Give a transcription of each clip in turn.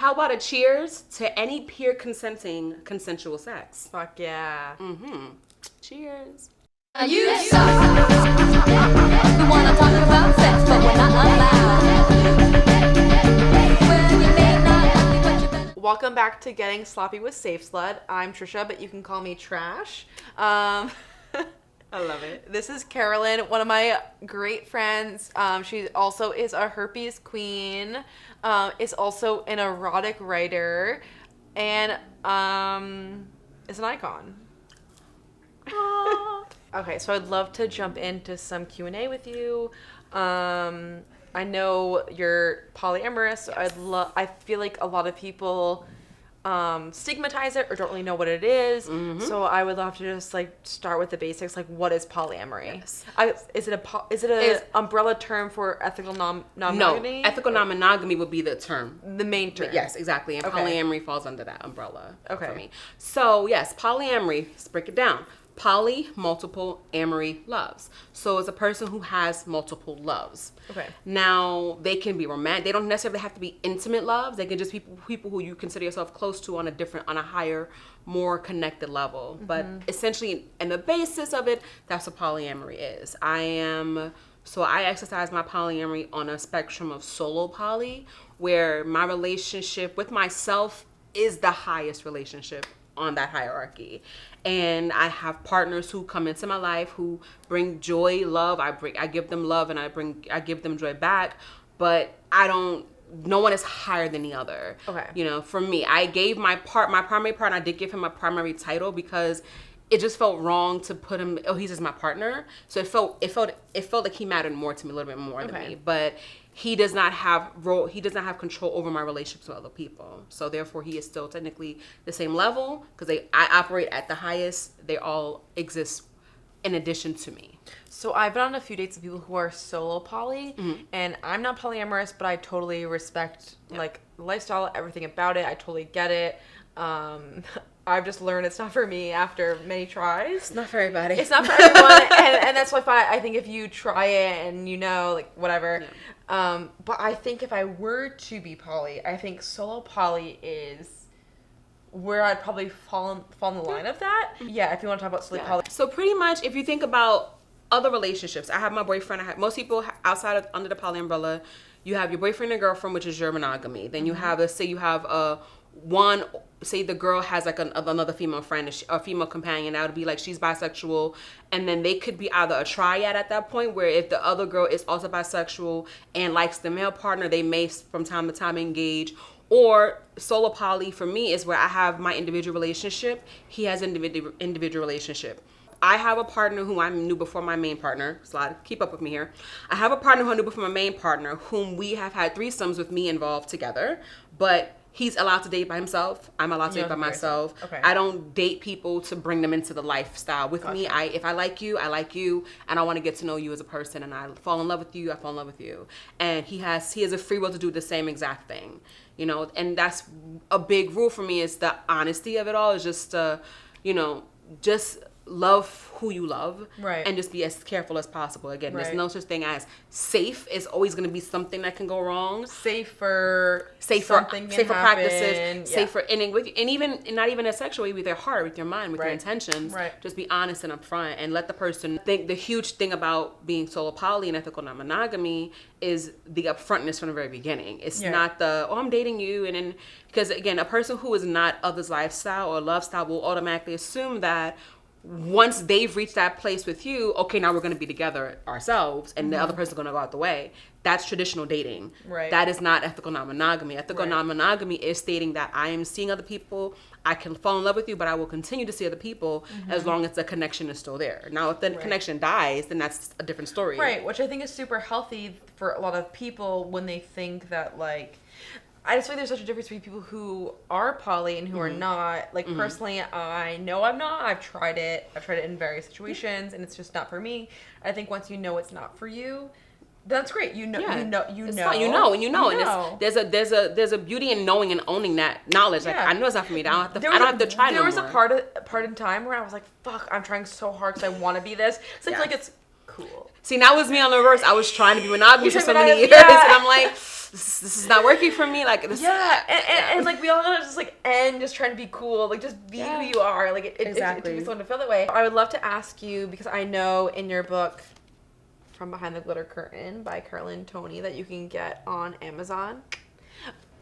how about a cheers to any peer consenting consensual sex? Fuck yeah. Cheers. You suck. We wanna talk about sex, but we're not allowed. Well, you may not love me, but you better. Welcome back to Getting Sloppy with Safe Slut. I'm Tricia, but you can call me Trash. I love it. This is Carolyn, one of my great friends. She also is a herpes queen, is also an erotic writer, and is an icon. Okay, so I'd love to jump into some Q&A with you. I know you're polyamorous. So Yes. I feel like a lot of people stigmatize it or don't really know what it is. So I would love to just like start with the basics. Like, what is polyamory? Yes. Is it a umbrella term for ethical non-monogamy? No, ethical non-monogamy would be the term. The main term. Yes, exactly. And Okay. polyamory falls under that umbrella Okay. for me. So, yes, polyamory, let's break it down. Poly, multiple, amory, loves. So it's a person who has multiple loves. Okay. Now, they can be romantic. They don't necessarily have to be intimate loves. They can just be people who you consider yourself close to on a higher, more connected level. But essentially, and the basis of it, that's what polyamory is. I exercise my polyamory on a spectrum of solo poly, where my relationship with myself is the highest relationship on that hierarchy. And I have partners who come into my life who bring joy, love. I give them love, and I give them joy back. But no one is higher than the other. Okay. You know, for me, I gave my primary partner, I did give him a primary title because it just felt wrong to put him, he's just my partner. So it felt like he mattered more to me, a little bit more than me. But he does not have control over my relationships with other people. So therefore he is still technically the same level because I operate at the highest. They all exist in addition to me. So I've been on a few dates with people who are solo poly, and I'm not polyamorous, but I totally respect like the lifestyle, everything about it. I totally get it. I've just learned it's not for me after many tries. It's not for everybody. It's not for everyone, and that's why I think if you try it and like whatever. Yeah. But I think if I were to be poly, I think solo poly is where I'd probably fall in the line of that. Yeah, if you want to talk about solo poly. So pretty much, if you think about other relationships, I have my boyfriend. Most people outside of under the poly umbrella, you have your boyfriend and girlfriend, which is your monogamy. Then you have, let's say you have say the girl has like another female friend, a female companion, that would be like she's bisexual, and then they could be either a triad at that point, where if the other girl is also bisexual and likes the male partner, they may from time to time engage. Or solo poly for me is where I have my individual relationship, he has individual relationship. I have a partner who I knew before my main partner. Keep up with me here. I have a partner who I knew before my main partner, whom we have had threesomes with me involved together, but he's allowed to date by himself. I'm allowed to date by myself. Okay. I don't date people to bring them into the lifestyle with me. If I like you, and I want to get to know you as a person, and I fall in love with you, I fall in love with you. And he has a free will to do the same exact thing, you know. And that's a big rule for me, is the honesty of it all. Is just just love who you love, right, and just be as careful as possible. Again, right. There's no such thing as safe. It's always going to be something that can go wrong. Safer practices, yeah. safer, and even not even a sexual way, with your heart, with your mind, with your intentions. Right. Just be honest and upfront, and let the person think. The huge thing about being solo poly and ethical non-monogamy is the upfrontness from the very beginning. It's not I'm dating you, and then, because again, a person who is not of this lifestyle or love style will automatically assume that once they've reached that place with you, okay, now we're going to be together ourselves, and the other person's going to go out the way. That's traditional dating. Right. That is not ethical non-monogamy. Ethical non-monogamy is stating that I am seeing other people, I can fall in love with you, but I will continue to see other people as long as the connection is still there. Now, if the connection dies, then that's a different story. Right, which I think is super healthy for a lot of people when they think that, like, I just feel like there's such a difference between people who are poly and who are not. Like, personally, I know I'm not. I've tried it in various situations, and it's just not for me. I think once you know it's not for you, that's great. You know. Fine. And there's a beauty in knowing and owning that knowledge. Like, I know it's not for me. I don't have to try no more. There was a part in time where I was like, fuck, I'm trying so hard because I want to be this. So I feel like it's cool. See, that was me on the reverse. I was trying to be monogamous for so many years, and I'm like, this is not working for me. Like this, and like we all gotta just like end just trying to be cool, like just be who you are. Like it Exactly. it took me so long to feel that way. I would love to ask you, because I know in your book From Behind the Glitter Curtain by Carolyn Tony that you can get on Amazon.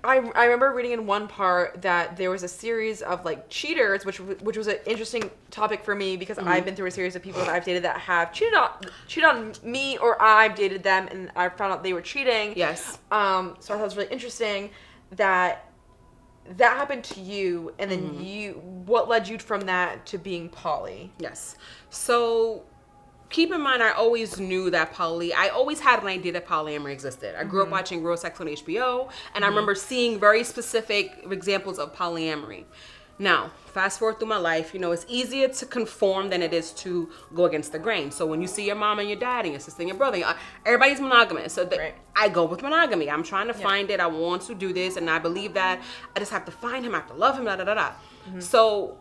I remember reading in one part that there was a series of like cheaters, which was an interesting topic for me, because I've been through a series of people that I've dated that have cheated on me, or I've dated them and I found out they were cheating. Yes. So I thought it was really interesting that happened to you, and then what led you from that to being poly? Yes. So keep in mind, I always knew that I always had an idea that polyamory existed. I grew up watching Real Sex on HBO, and I remember seeing very specific examples of polyamory. Now, fast forward through my life, you know, it's easier to conform than it is to go against the grain. So when you see your mom and your dad and your sister and your brother, everybody's monogamous. So I go with monogamy. I'm trying to find it. I want to do this, and I believe that I just have to find him. I have to love him, So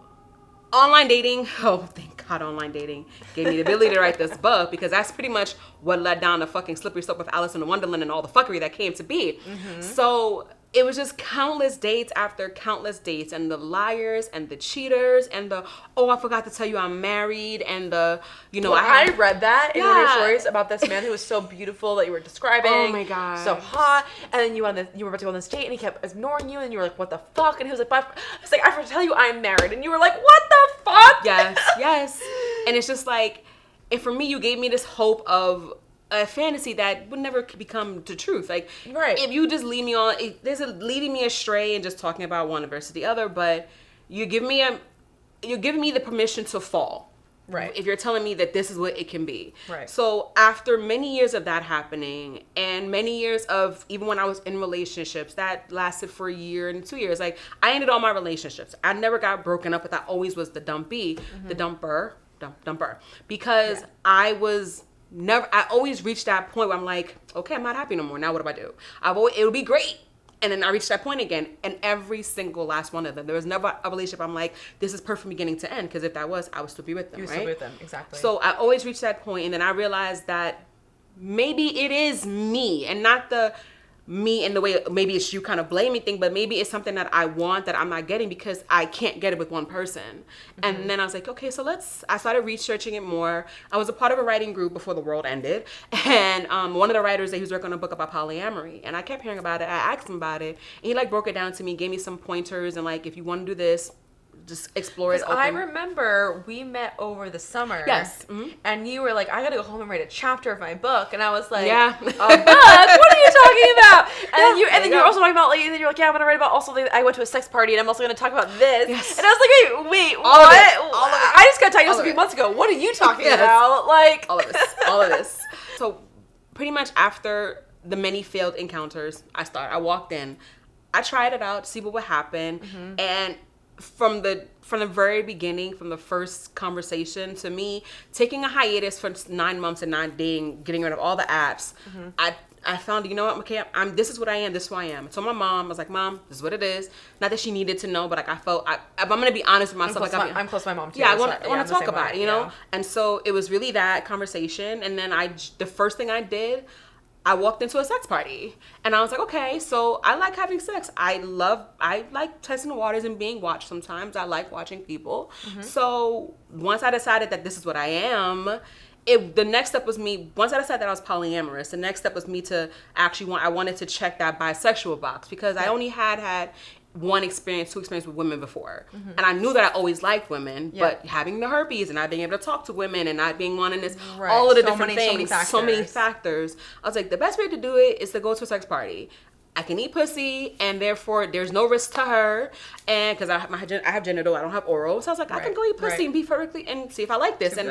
online dating, oh, thank God online dating gave me the ability to write this book, because that's pretty much what led down the fucking slippery slope of Alice in the Wonderland and all the fuckery that came to be. So it was just countless dates after countless dates, and the liars and the cheaters and the, oh, I forgot to tell you I'm married, and the, you know, I read that in one of your stories about this man who was so beautiful that you were describing. Oh my God. So hot. And then you were about to go on this date and he kept ignoring you, and you were like, what the fuck? And he was like, I have to tell you I'm married. And you were like, what the fuck? Yes. And it's just like, and for me, you gave me this hope of a fantasy that would never become the truth. Like, if you just lead me on, there's leading me astray and just talking about one versus the other, but you're giving me the permission to fall. Right. If you're telling me that this is what it can be. Right. So after many years of that happening, and many years of, even when I was in relationships that lasted for a year and 2 years, like I ended all my relationships. I never got broken up with. I always was the dumpy, the dumper, because I always reached that point where I'm like, okay, I'm not happy no more. Now what do I do? It would be great. And then I reached that point again, and every single last one of them, there was never a relationship I'm like, this is perfect from beginning to end, because if that was, I would still be with them, You would right? still be with them, exactly. So I always reached that point, and then I realized that maybe it is me, and not the me in the way, maybe it's you kind of blaming thing, but maybe it's something that I want that I'm not getting because I can't get it with one person. And then I was like, okay, so I started researching it more. I was a part of a writing group before the world ended, and one of the writers, he was working on a book about polyamory, and I kept hearing about it. I asked him about it, and he like broke it down to me, gave me some pointers, and like, if you want to do this, just explore it. I remember we met over the summer. Yes. And you were like, I gotta go home and write a chapter of my book. And I was like, Yeah. a book? What are you talking about? And then you're also talking about, like, and then you're like, yeah, I'm gonna write about also, I went to a sex party and I'm also gonna talk about this. Yes. And I was like, wait, All of what? it. All of it. I just got diagnosed All a of few it. months ago. What are you talking Yes. about? Like, all of this. So pretty much after the many failed encounters, I walked in, I tried it out to see what would happen, and from the very beginning, from the first conversation to me taking a hiatus for 9 months and not dating, getting rid of all the apps, I found, you know what, okay, this is what I am, this is who I am. So my mom, I was like, Mom, this is what it is. Not that she needed to know, but like I felt, I'm gonna be honest with myself. I'm close to my mom too. Yeah, I want to talk about it, you know? And so it was really that conversation. And then the first thing I did, I walked into a sex party, and I was like, okay, so I like having sex. I like testing the waters and being watched sometimes. I like watching people. So once I decided that this is what I am, the next step was me, once I decided that I was polyamorous, the next step was me to I wanted to check that bisexual box, because I only had two experience with women before. And I knew that I always liked women, but having the herpes and not being able to talk to women and not being one in this, all of the different things, so many factors. I was like, the best way to do it is to go to a sex party. I can eat pussy, and therefore there's no risk to her, and because I have genital, I don't have oral, so I was like, I can go eat pussy and be perfectly, and see if I like this. And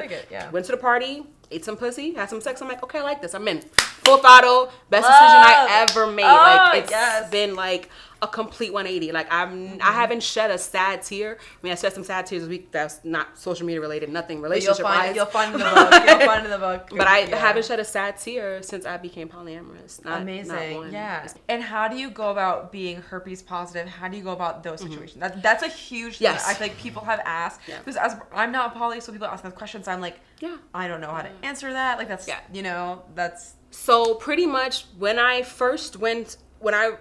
went to the party, ate some pussy, had some sex. I'm like, okay, I like this. I'm in. Full throttle, best decision I ever made. Like it's been like a complete 180. Like I haven't shed a sad tear. I mean, I shed some sad tears this week. That's not social media related, nothing relationship wise. You'll find in the book. You'll find in the book. But I haven't shed a sad tear since I became polyamorous. Amazing. Not one. Yeah. And how do you go about being herpes positive? How do you go about those situations? That's a huge thing. Yes. I feel like people have asked, because as I'm not poly, so people ask those questions. I'm like, I don't know how to answer that. Like that's, that's. So pretty much when I first went, when I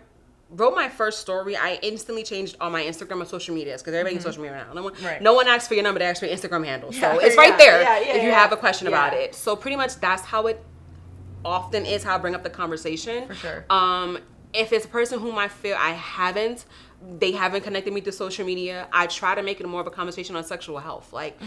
wrote my first story, I instantly changed all my Instagram and social medias because everybody has social media now. No one asks for your number, they ask for your Instagram handle. So it's right there if you have a question about it. So pretty much that's how it often is, how I bring up the conversation. For sure. If it's a person whom I feel they haven't connected me to social media, I try to make it more of a conversation on sexual health. Like,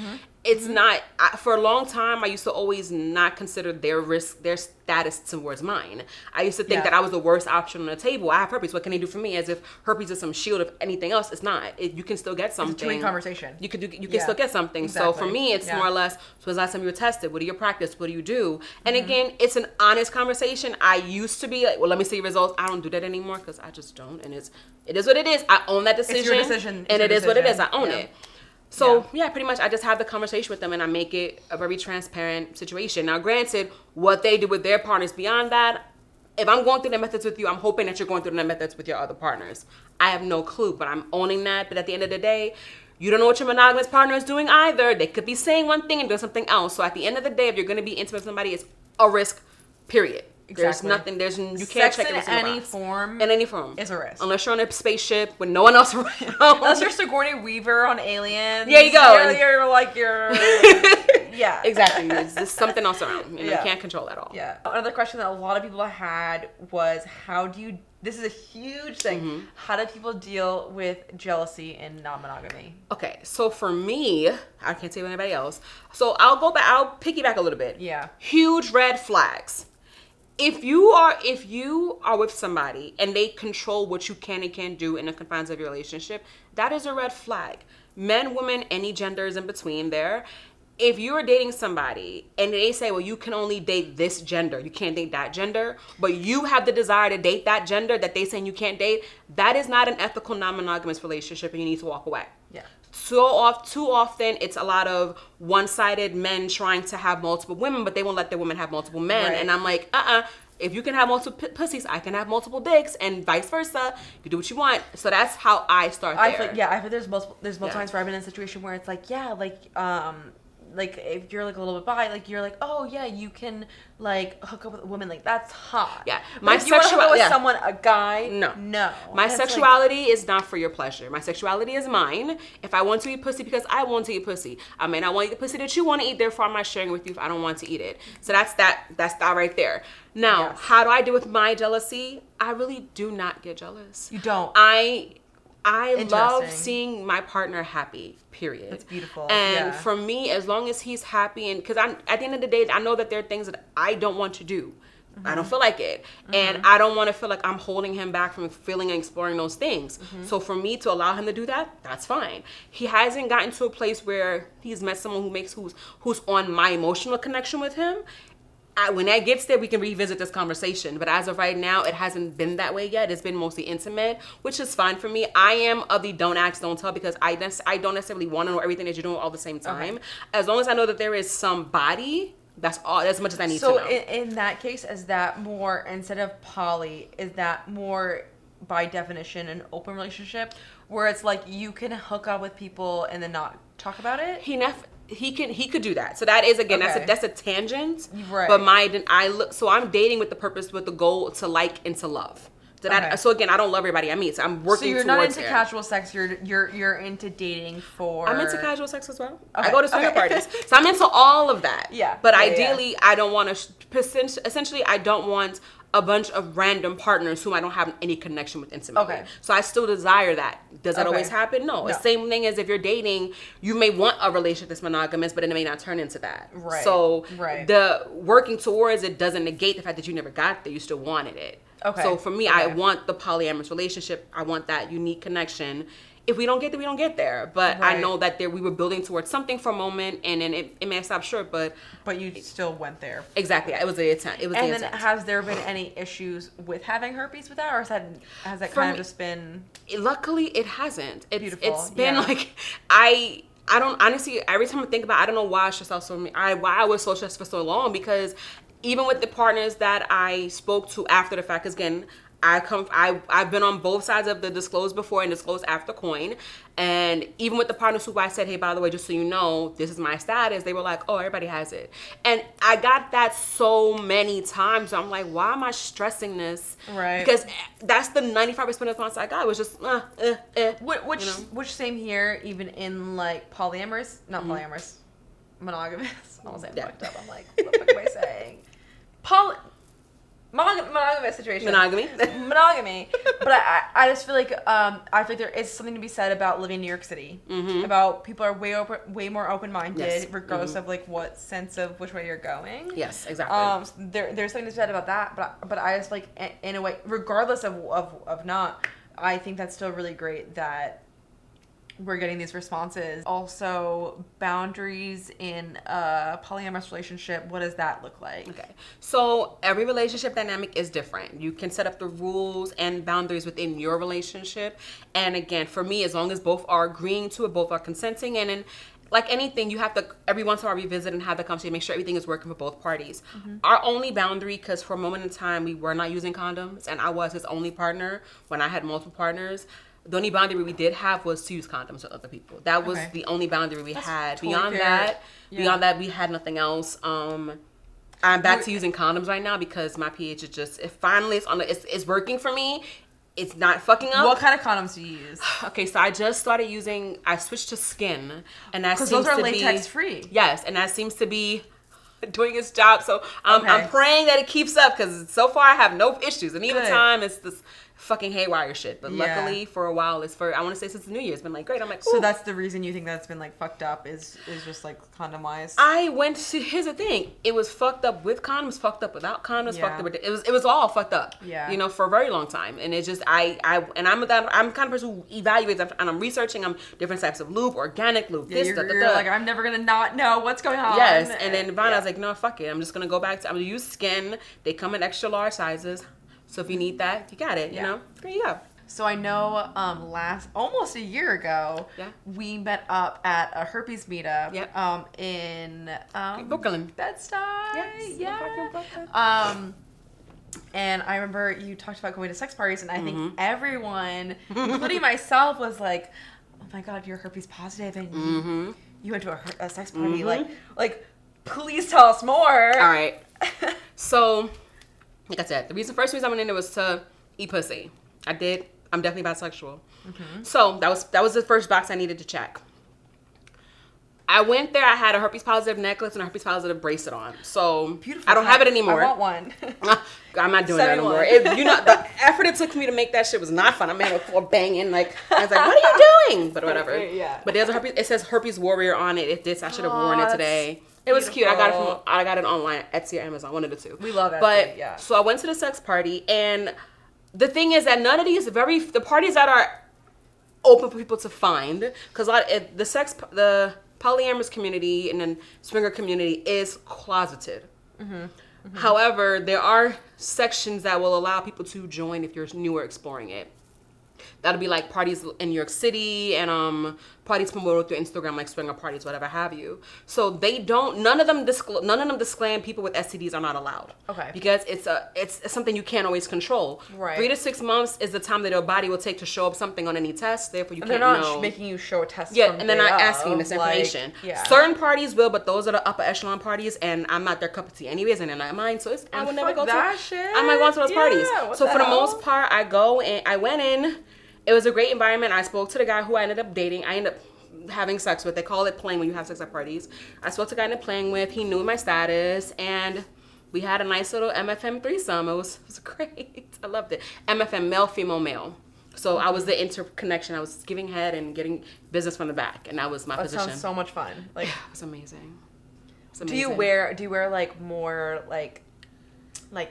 it's not, for a long time, I used to always not consider their status towards mine. I used to think that I was the worst option on the table. I have herpes. What can they do for me? As if herpes is some shield of anything else. It's not. You can still get something. It's a two-way conversation. You can still get something. Exactly. So for me, it's more or less, so when's the last time you were tested? What are your practice? What do you do? And again, it's an honest conversation. I used to be like, well, let me see your results. I don't do that anymore because I just don't. And it is what it is. I own that decision. It's your decision. And it is what it is. I own it. So, pretty much I just have the conversation with them and I make it a very transparent situation. Now, granted, what they do with their partners beyond that, if I'm going through the methods with you, I'm hoping that you're going through the methods with your other partners. I have no clue, but I'm owning that. But at the end of the day, you don't know what your monogamous partner is doing either. They could be saying one thing and doing something else. So at the end of the day, if you're going to be intimate with somebody, it's a risk, period. Exactly. You can't check in any form. In any form. Is a risk. Unless you're on a spaceship with no one else around. Unless you're Sigourney Weaver on Aliens. There you go. Yeah. Exactly. There's something else around. You can't control that all. Yeah. Another question that a lot of people had was, this is a huge thing. How do people deal with jealousy and non-monogamy? Okay, so for me, I can't say with anybody else. So I'll piggyback a little bit. Yeah. Huge red flags. If you are with somebody and they control what you can and can't do in the confines of your relationship, that is a red flag. Men, women, any genders in between there. If you're dating somebody and they say, well, you can only date this gender, you can't date that gender, but you have the desire to date that gender that they saying you can't date, that is not an ethical non-monogamous relationship and you need to walk away. Yeah. Too often, it's a lot of one-sided men trying to have multiple women, but they won't let their women have multiple men. Right. And I'm like, if you can have multiple pussies, I can have multiple dicks, and vice versa. You do what you want. So that's how I start there. I feel there's multiple times where I've been in a situation where it's like, like if you're like a little bit bi, like you're like, oh yeah, you can like hook up with a woman, like that's hot. Yeah, my sexuality with someone, a guy. No. My sexuality is not for your pleasure. My sexuality is mine. If I want to eat pussy because I want to eat pussy, I may not want to eat the pussy that you want to eat. Therefore, I'm not sharing with you if I don't want to eat it. So that's that right there. Now, how do I deal with my jealousy? I really do not get jealous. You don't. I love seeing my partner happy, period. That's beautiful. And for me, as long as he's happy, and because at the end of the day, I know that there are things that I don't want to do. I don't feel like it. And I don't want to feel like I'm holding him back from feeling and exploring those things. So for me to allow him to do that, that's fine. He hasn't gotten to a place where he's met someone who's on my emotional connection with him. When that gets there, we can revisit this conversation. But as of right now, it hasn't been that way yet. It's been mostly intimate, which is fine for me. I am of the don't ask, don't tell, because I don't necessarily want to know everything that you're doing all at the same time. Okay. As long as I know that there is somebody, that's all. As much as I need to know. So in that case, is that more, instead of poly, is that more by definition an open relationship, where it's like you can hook up with people and then not talk about it? He could do that. So that is, again, that's a tangent. Right. But I'm dating with the goal to like and to love. So again, I don't love everybody I meet. So I'm working towards. So you're not into casual sex. You're into dating for. I'm into casual sex as well. Okay. I go to swinger parties, so I'm into all of that. Yeah. But ideally, I don't want to. Essentially, I don't want a bunch of random partners whom I don't have any connection with intimately. Okay. So I still desire that. Does that always happen? No. The same thing as if you're dating, you may want a relationship that's monogamous, but it may not turn into that. Right. So the working towards it doesn't negate the fact that you never got there. You still wanted it. Okay. So for me, I want the polyamorous relationship. I want that unique connection. If we don't get there, we don't get there. But I know that we were building towards something for a moment, and then it may stop short, but you still went there. Exactly. It was the intent. And then has there been any issues with having herpes with that, or has that kind of just been? Luckily, it hasn't. Beautiful. It's been like I don't honestly. Every time I think about it, I don't know why why I was so stressed for so long, because even with the partners that I spoke to after the fact, again, I've been on both sides of the disclose before and disclose after coin. And even with the partners who I said, hey, by the way, just so you know, this is my status, they were like, oh, everybody has it. And I got that so many times. I'm like, why am I stressing this? Right. Because that's the 95% response I got. It was just, Which same here, even in like polyamorous, not polyamorous, monogamous. I was saying fucked up. I'm like, what the fuck am I saying? Monogamous situation. Monogamy. But I just feel like I feel like there is something to be said about living in New York City. About people are way more open-minded, yes. regardless of like what sense of which way you're going. Yes, exactly. There's something to be said about that, but I just like in a way, regardless of not, I think that's still really great that we're getting these responses. Also, boundaries in a polyamorous relationship, what does that look like? Okay. So every relationship dynamic is different. You can set up the rules and boundaries within your relationship. And again, for me, as long as both are agreeing to it, both are consenting, and in like anything, you have to every once in a while revisit and have the conversation, make sure everything is working for both parties. Our only boundary, because for a moment in time, we were not using condoms, and I was his only partner when I had multiple partners. The only boundary we did have was to use condoms with other people. That was the only boundary we had. Totally Beyond fair. beyond that, we had nothing else. I'm back to using condoms right now because my pH is just, it's working for me. It's not fucking up. What kind of condoms do you use? Okay, so I just started I switched to skin, and that seems those are to latex be free. Yes, and that seems to be doing its job. So I'm praying that it keeps up because so far I have no issues, and even time it's this fucking haywire shit. But luckily for a while, I want to say since the New Year, it's been like great. I'm like, ooh. So that's the reason you think that's been like fucked up is just like condom wise. Here's the thing, it was fucked up with condoms, fucked up without condoms, fucked up with it was all fucked up. Yeah. You know, for a very long time. And it's just I'm the kind of person who evaluates and I'm researching different types of lube, organic lube, You're like, I'm never gonna not know what's going on. Yes. And then Vonna, I was like, no, fuck it. I'm just gonna go back to I'm gonna use skin. They come in extra large sizes. So if you need that, you got it. You know, there you go. So I know almost a year ago, we met up at a herpes meetup in Brooklyn. Bed-Stuy. And I remember you talked about going to sex parties, and I think everyone, including myself, was like, oh my God, you're herpes positive, and you went to a sex party. Like, please tell us more. All right. So, like I said, the first reason I went in there was to eat pussy. I'm definitely bisexual. So that was the first box I needed to check. I went there. I had a herpes positive necklace and a herpes positive bracelet on. So beautiful. I don't have it anymore. I want one. I'm not doing that anymore. The effort it took me to make that shit was not fun. I'm having a floor banging. Like I was like, what are you doing? But whatever. But there's a herpes. It says herpes warrior on it. I should have worn it today. It was cute. I got it online, Etsy or Amazon, one of the two. We love Etsy, so I went to the sex party, and the thing is that none of these the parties that are open for people to find, because the polyamorous community and then swinger community is closeted. However, there are sections that will allow people to join if you're new or exploring it. That'll be like parties in New York City and parties promoted through Instagram, like swinger parties, whatever have you. So none of them disclaim people with STDs are not allowed. Okay. Because it's something you can't always control. Right. 3 to 6 months is the time that your body will take to show up something on any test. Therefore, they're not making you show a test. Yeah, and they're not asking this information. Certain parties will, but those are the upper echelon parties, and I'm not their cup of tea anyways, and they're not mine. So I would never go to that shit. I'm not going to those parties. So for the most part, I went in. It was a great environment. I spoke to the guy who I ended up dating. I ended up having sex with. They call it playing when you have sex at parties. I spoke to the guy I ended up playing with. He knew my status, and we had a nice little MFM threesome. It was great. I loved it. MFM, male, female, male. So I was the interconnection. I was giving head and getting business from the back, and that was my position. That sounds so much fun. Like, it was amazing. Do you wear like more like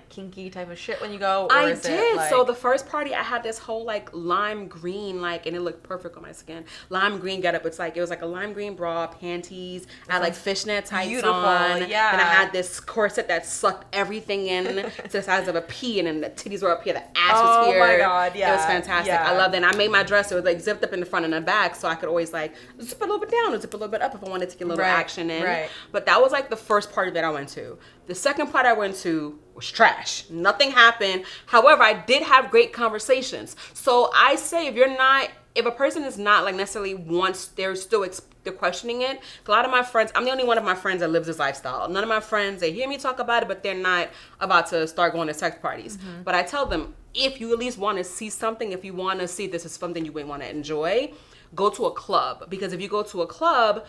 kinky type of shit when you go? Or I is did. It like... So the first party I had this whole like lime green, like, and it looked perfect on my skin. Lime green getup. It was like a lime green bra, panties. I had like fishnet tights on. Yeah. And I had this corset that sucked everything in to the size of a pea, and then the titties were up here, the ass was here. Oh my God, yeah. It was fantastic. Yeah. I loved it. And I made my dress. It was like zipped up in the front and the back, so I could always like zip a little bit down or zip a little bit up if I wanted to get a little action in. Right. But that was like the first party that I went to. The second part I went to was trash. Nothing happened. However, I did have great conversations. So I say if a person is not like necessarily they're still they're questioning it. A lot of my friends, I'm the only one of my friends that lives this lifestyle. None of my friends, they hear me talk about it, but they're not about to start going to sex parties. But I tell them, if you at least want to see something, if you want to see this is something you would want to enjoy, go to a club. Because if you go to a club,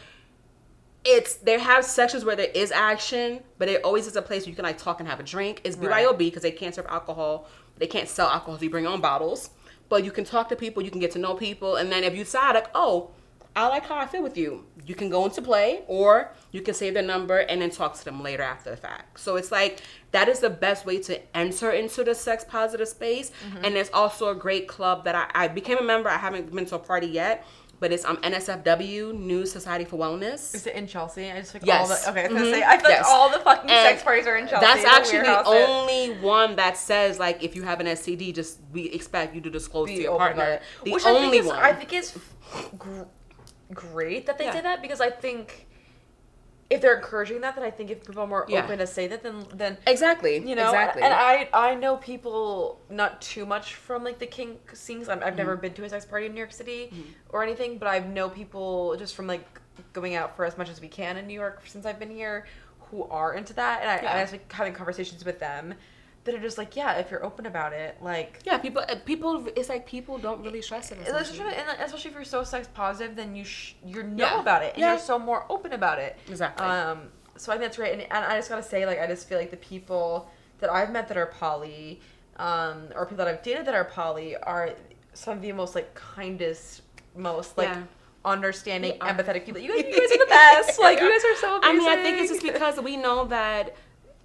they have sections where there is action, but it always is a place where you can like talk and have a drink. It's BYOB because they can't serve alcohol. They can't sell alcohol, so you bring your own bottles. But you can talk to people, you can get to know people, and then if you decide like, oh, I like how I feel with you, you can go into play, or you can save their number and then talk to them later after the fact. So it's like, that is the best way to enter into the sex positive space. And there's also a great club that I became a member. I haven't been to a party yet, but it's NSFW, New Society for Wellness. Is it in Chelsea? I just like yes. all the, okay, I was gonna say, I feel like all the fucking sex parties are in Chelsea. That's actually the only one that says like, if you have an STD, we expect you to disclose to your partner. Which I think is great that they say that, because I think if they're encouraging that, then I think if people are more open to say that, then exactly, you know, exactly. And I know people not too much from like the kink scenes. I've never been to a sex party in New York City or anything, but I know people just from like going out for as much as we can in New York since I've been here who are into that, and I was like having conversations with them that are just like, if you're open about it, like people, it's like people don't really stress it, and especially if you're so sex positive, then you know about it, and you're so more open about it. Exactly. So I think that's great, and I just gotta say, like, I just feel like the people that I've met that are poly, or people that I've dated that are poly, are some of the most like kindest, most like understanding, empathetic people. You guys are the best. Like, you guys are so amazing. I mean, I think it's just because we know that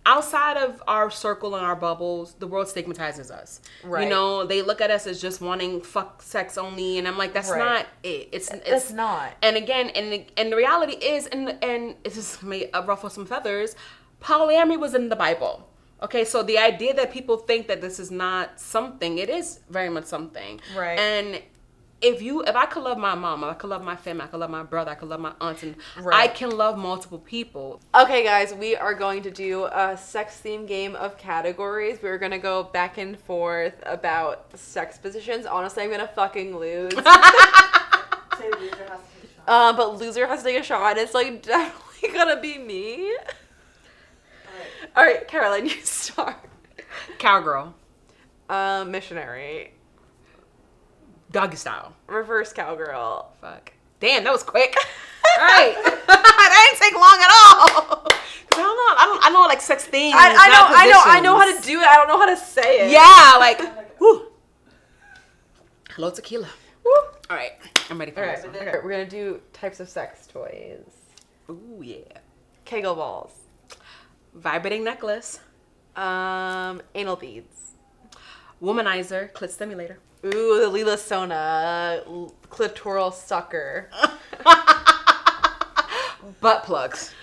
outside of our circle and our bubbles, the world stigmatizes us. Right. You know, they look at us as just wanting sex only, and I'm like, that's not it. It's not. And again, and the reality is, and it's just may ruffle some feathers, polyamory was in the Bible. Okay, so the idea that people think that this is not something, it is very much something. Right. And if I could love my mom, I could love my family, I could love my brother, I could love my aunts, and I can love multiple people. Okay, guys, we are going to do a sex theme game of categories. We're going to go back and forth about sex positions. Honestly, I'm going to fucking lose. Say loser has to take a shot. But loser has to take a shot. It's like definitely going to be me. All right, Caroline, you start. Cowgirl. Missionary. Doggy style. Reverse cowgirl. Fuck. Damn, that was quick. All right. That didn't take long at all. Cause I know like sex themes. I know how to do it. I don't know how to say it. Yeah, like, whoo. Hello, tequila. Woo. All right, I'm ready for this one. Okay. We're gonna do types of sex toys. Ooh, yeah. Kegel balls. Vibrating necklace. Anal beads. Womanizer. Clit stimulator. Ooh, the Lila Sona clitoral sucker. Butt plugs.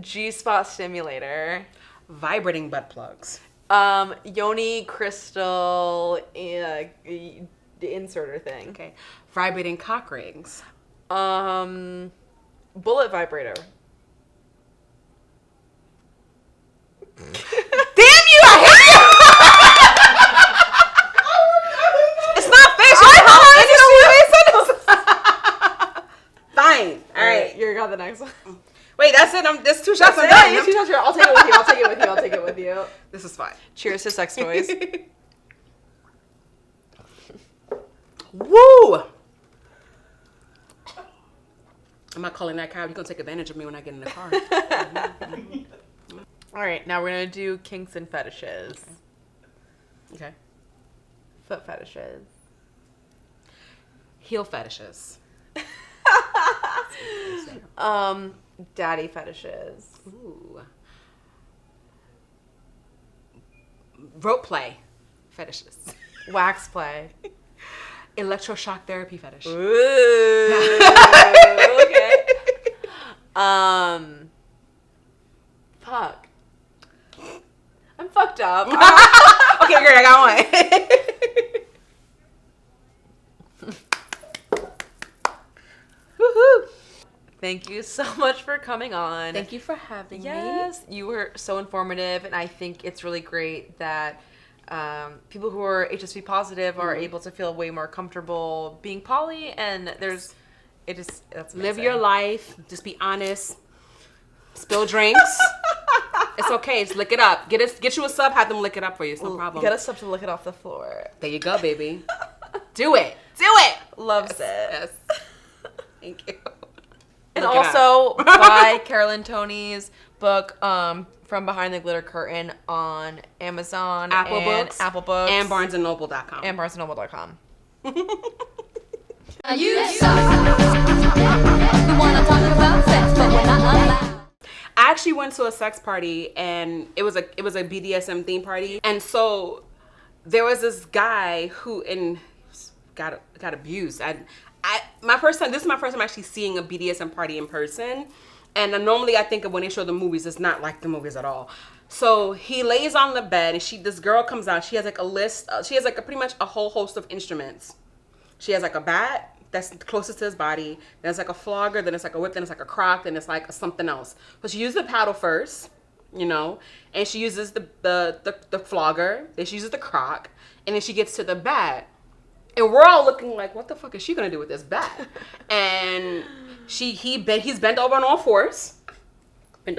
G-spot stimulator. Vibrating butt plugs. Yoni crystal inserter thing. Okay. Vibrating cock rings. Bullet vibrator. Damn you! I hate you! It's not fish. Fine. All right. You got the next one. Wait, that's it. There's 2 shots. I'm Yeah, done. 2 shots. I'll take it with you. I'll take it with you. This is fine. Cheers to sex toys. Woo! I'm not calling that cab. You're going to take advantage of me when I get in the car. All right, now we're going to do kinks and fetishes. Okay. Foot fetishes. Heel fetishes. Daddy fetishes. Ooh. Rope play fetishes. Wax play. Electroshock therapy fetish. Ooh. Okay. Fuck. I'm fucked up. Okay, great. I got one. Woohoo. Thank you so much for coming on. Thank you for having me. Yes, you were so informative, and I think it's really great that people who are HSV positive are able to feel way more comfortable being poly, and that's amazing. Live your life. Just be honest. Spill drinks. It's okay. Just lick it up. Get you a sub. Have them lick it up for you. It's no problem. Get us up to lick it off the floor. There you go, baby. Do it. Do it. Loves it. Yes. Thank you. And Look it also buy Carolyn Tony's book, From Behind the Glitter Curtain, on Amazon, Apple and Books, Apple Books, and BarnesandNoble.com. and BarnesandNoble.com. You suck. We wanna talk about sex, but we're not allowed. I actually went to a sex party, and it was a BDSM theme party, and so there was this guy who got abused. This is my first time actually seeing a BDSM party in person, and normally I think of when they show the movies, it's not like the movies at all. So he lays on the bed, and this girl comes out. She has like a list. She has like pretty much a whole host of instruments. She has like a bat that's closest to his body. Then it's like a flogger. Then it's like a whip. Then it's like a crock. Then it's like something else. But she uses the paddle first, and she uses the flogger. Then she uses the crock, and then she gets to the bat. And we're all looking like, what the fuck is she gonna do with this bat? And he's bent over on all fours. And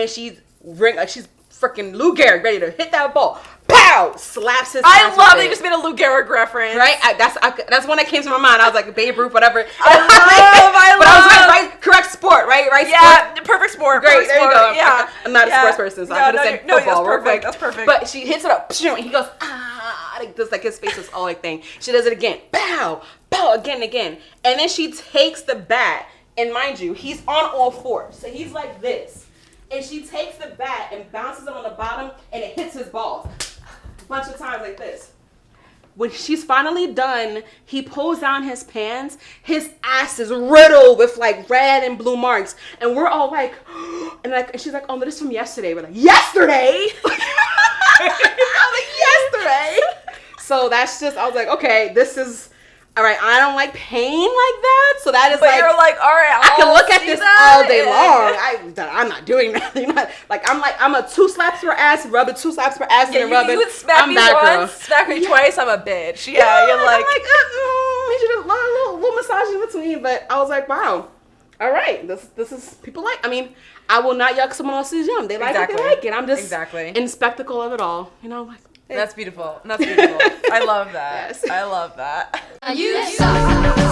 she's freaking Lou Gehrig ready to hit that ball. Pow! Slaps his I ass love with that you it. just made a Lou Gehrig reference. Right? That's one that came to my mind. I was like, Babe Ruth, whatever. I love. But I was right, correct sport, right? Right Yeah, sport. perfect sport. Great, Perfect there you sport. go. Yeah. I'm not a sports person, so I could have said football. That's perfect. But she hits it up, and he goes, like this, like his face is all like thing. She does it again, pow, pow, again. And then she takes the bat, and mind you, he's on all fours. So he's like this. And she takes the bat and bounces it on the bottom, and it hits his balls a bunch of times like this. When she's finally done, he pulls down his pants. His ass is riddled with like red and blue marks, and we're all like, and she's like, "Oh, but this is from yesterday." We're like, "Yesterday?" I'm like, "Yesterday." So that's just, I was like, okay, this is all right. I don't like pain like that, so that is But like, you're like, all right, I can look at this all day long. I'm not doing that. I'm a 2 slaps per ass, rubbing 2 slaps per ass, and rubbing. You would smack I'm me that girl. once, smack me twice, I'm a bitch. Yeah, you're like, we should have a little massage in between. But I was like, wow, all right, this is people like. I mean, I will not yuck someone else's yum. They like it, they like it. I'm just in spectacle of it all. Like. Hey. That's beautiful. I love that. Yes. I love that. You suck.